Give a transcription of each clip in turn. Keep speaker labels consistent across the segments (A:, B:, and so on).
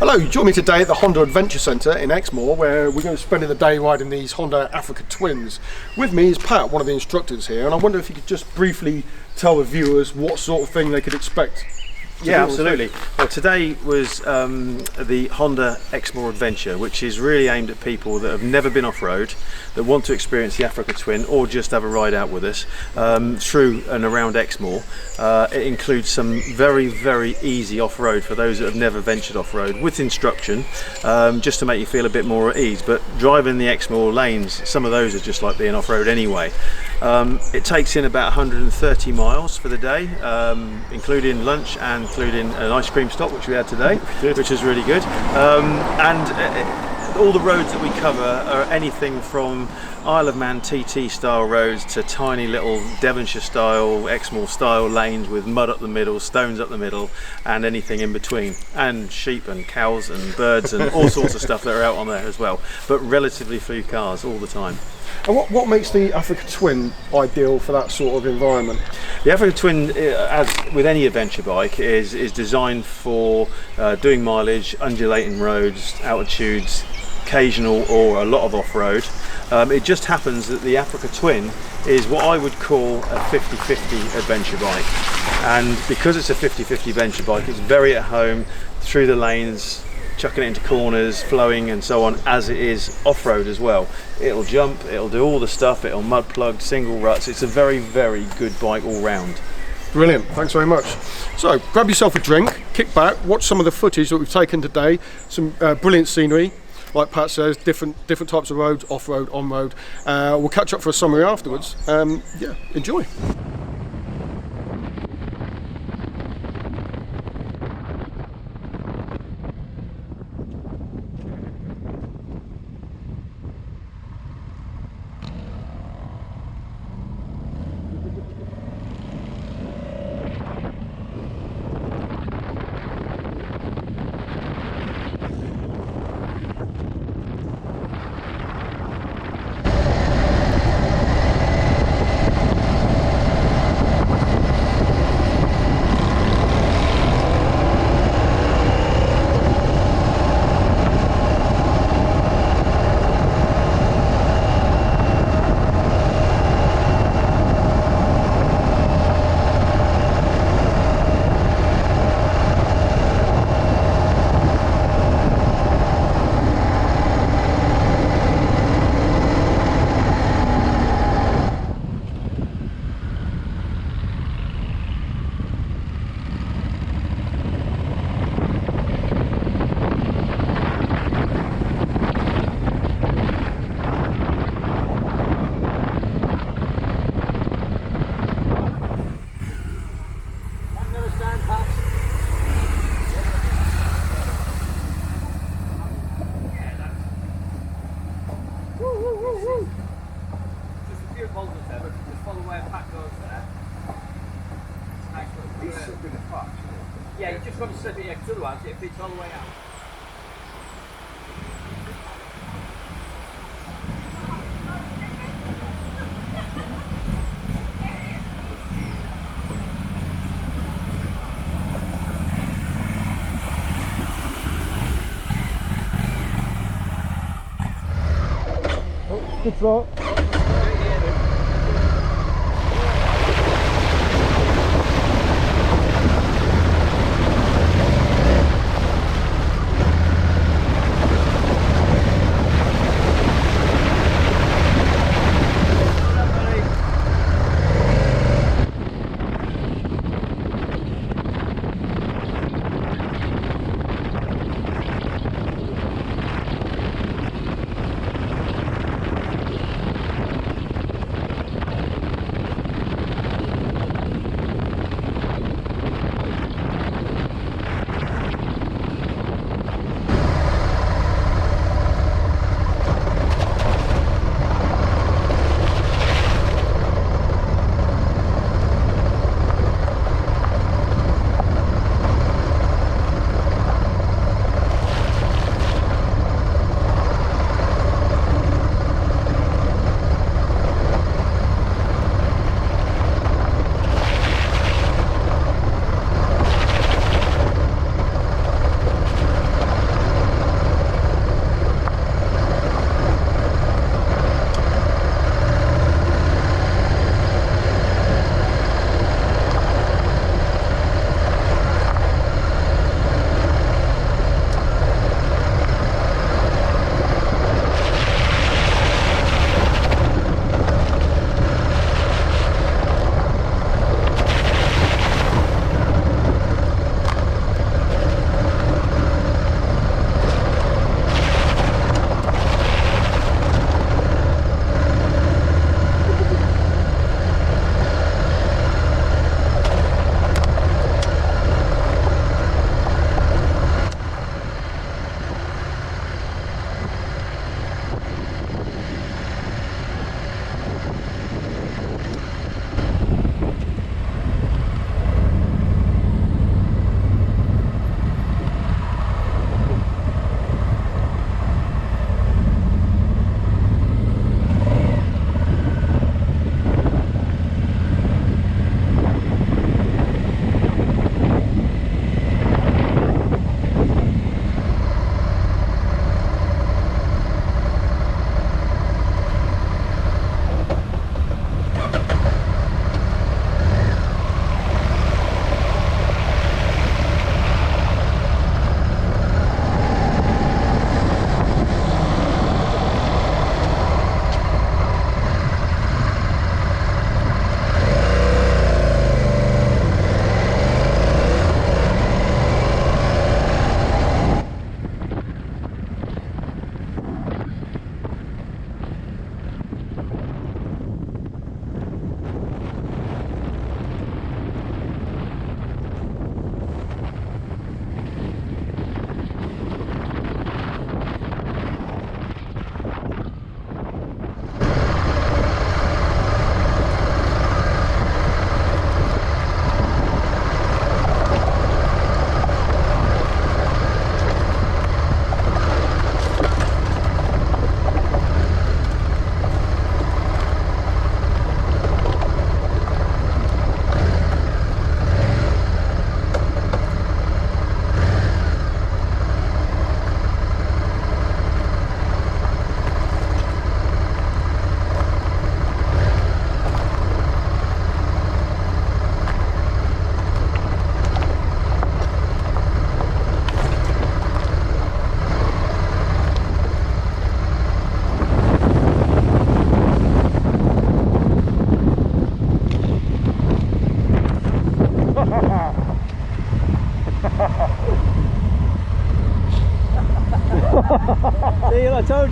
A: Hello, you join me today at the Honda Adventure Centre in Exmoor, where we're going to be spending the day riding these Honda Africa Twins. With me is Pat, one of the instructors here, and I wonder if you could just briefly tell the viewers what sort of thing they could expect.
B: Yeah, absolutely. Well, today was the Honda Exmoor Adventure, which is really aimed at people that have never been off-road, that want to experience the Africa Twin or just have a ride out with us through and around Exmoor. It includes some very, very easy off-road for those that have never ventured off-road, with instruction, just to make you feel a bit more at ease. But driving the Exmoor lanes, some of those are just like being off-road anyway. It takes in about 130 miles for the day, including lunch and including an ice cream stop, which we had today, which is really good. All the roads that we cover are anything from Isle of Man TT style roads to tiny little Devonshire style, Exmoor style lanes with mud up the middle, stones up the middle, and anything in between, and sheep and cows and birds and all sorts of stuff that are out on there as well, but relatively few cars all the time.
A: And what makes the Africa Twin ideal for that sort of environment?
B: The Africa Twin, as with any adventure bike, is designed for doing mileage, undulating roads, altitudes, occasional or a lot of off-road. It just happens that the Africa Twin is what I would call a 50-50 adventure bike, and because it's a 50-50 adventure bike, it's very at home through the lanes, chucking it into corners, flowing and so on, as it is off-road as well. It'll jump, it'll do all the stuff, it'll mud plug, single ruts. It's a very, very good bike all round.
A: Brilliant, thanks very much. So grab yourself a drink, kick back, watch some of the footage that we've taken today, some brilliant scenery, like Pat says, different types of roads, off-road, on-road. We'll catch up for a summary afterwards. Yeah, enjoy.
C: Yeah, you just got to slip it, because otherwise it fits all the way out.
A: Good throw.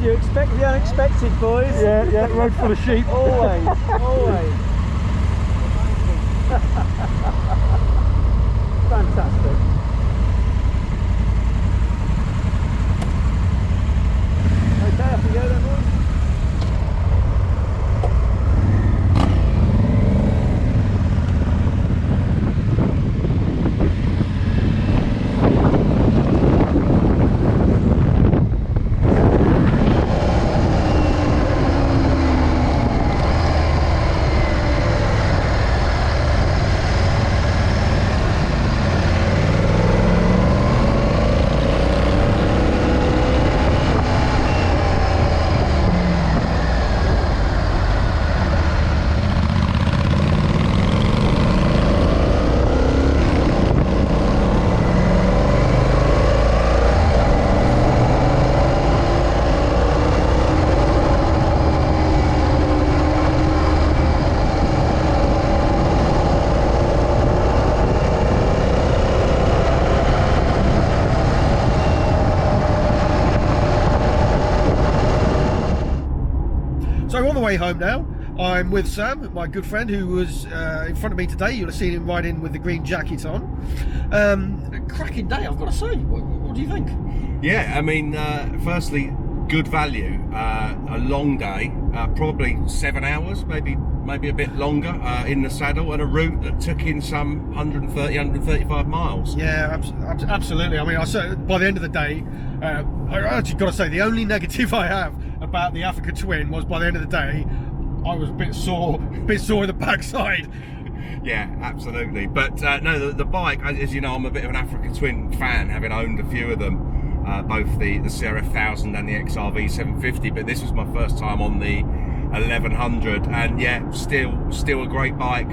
B: you, expect the unexpected, boys.
A: Yeah, road full of sheep.
B: Always, always. Fantastic. Okay, off we go then, boys.
A: So on the way home now, I'm with Sam, my good friend, who was in front of me today. You'll have seen him riding with the green jacket on. A cracking day, I've got to say. What do you think?
D: Yeah, I mean, firstly, good value. A long day, probably 7 hours, maybe a bit longer in the saddle, and a route that took in some 135 miles.
A: Yeah, absolutely. I mean, by the end of the day, I actually got to say, the only negative I have about the Africa Twin was by the end of the day, I was a bit sore in the backside.
D: Yeah, absolutely. But no, the bike, as you know, I'm a bit of an Africa Twin fan, having owned a few of them, both the CRF 1000 and the XRV 750. But this was my first time on the 1100, and yeah, still a great bike,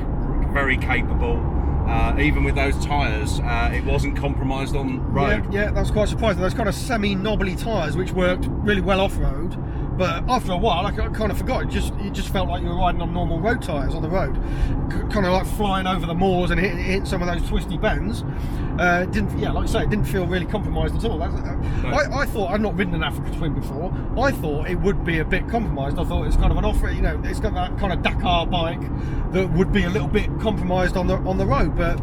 D: very capable. Even with those tyres, it wasn't compromised on road.
A: Yeah, that was quite surprising. Those kind of semi-knobbly tyres, which worked really well off-road. But after a while, I kind of forgot. It just felt like you were riding on normal road tyres on the road, kind of like flying over the moors and hitting some of those twisty bends. Didn't, like I say, it didn't feel really compromised at all. I thought, I'd not ridden an Africa Twin before. I thought it would be a bit compromised. I thought it's kind of an off-road, it's got that kind of Dakar bike that would be a little bit compromised on the road. But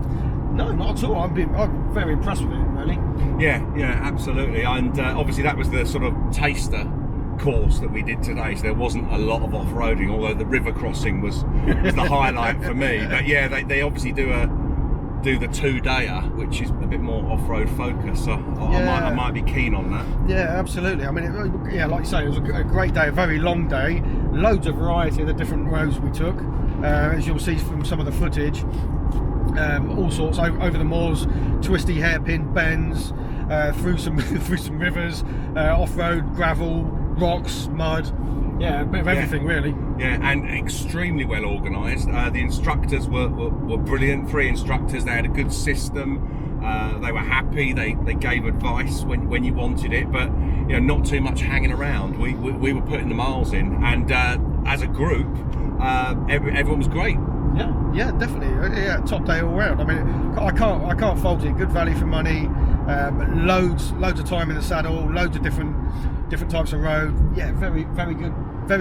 A: no, not at all. I'm very impressed with it, really.
D: Yeah, absolutely. And obviously that was the sort of taster course that we did today, so there wasn't a lot of off-roading, although the river crossing was the highlight for me. But yeah, they obviously do the 2-dayer, which is a bit more off-road focused, so I might be keen on that.
A: Yeah, absolutely. I mean, like you say, it was a great day, a very long day, loads of variety of the different roads we took, as you'll see from some of the footage. All sorts over the moors, twisty hairpin bends, through some rivers, off-road, gravel, rocks, mud, a bit of everything really.
D: Yeah, and extremely well organised. The instructors were brilliant. 3 instructors. They had a good system. They were happy. They gave advice when you wanted it, but not too much hanging around. We were putting the miles in, and as a group, everyone was great.
A: Yeah, definitely. Yeah, top day all round. I mean, I can't fault it. Good value for money. Loads of time in the saddle. Loads of different types of road. Yeah, very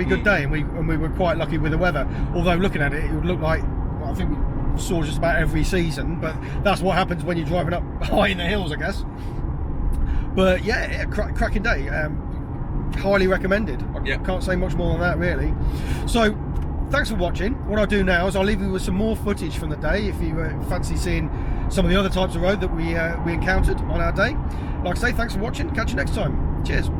A: good day. And we were quite lucky with the weather. Although looking at it, it would look like, I think we saw just about every season. But that's what happens when you're driving up high in the hills, I guess. But yeah, cracking day. Highly recommended. I can't say much more than that, really. So, thanks for watching. What I'll do now is I'll leave you with some more footage from the day if you fancy seeing some of the other types of road that we encountered on our day. Like I say, thanks for watching. Catch you next time. Cheers.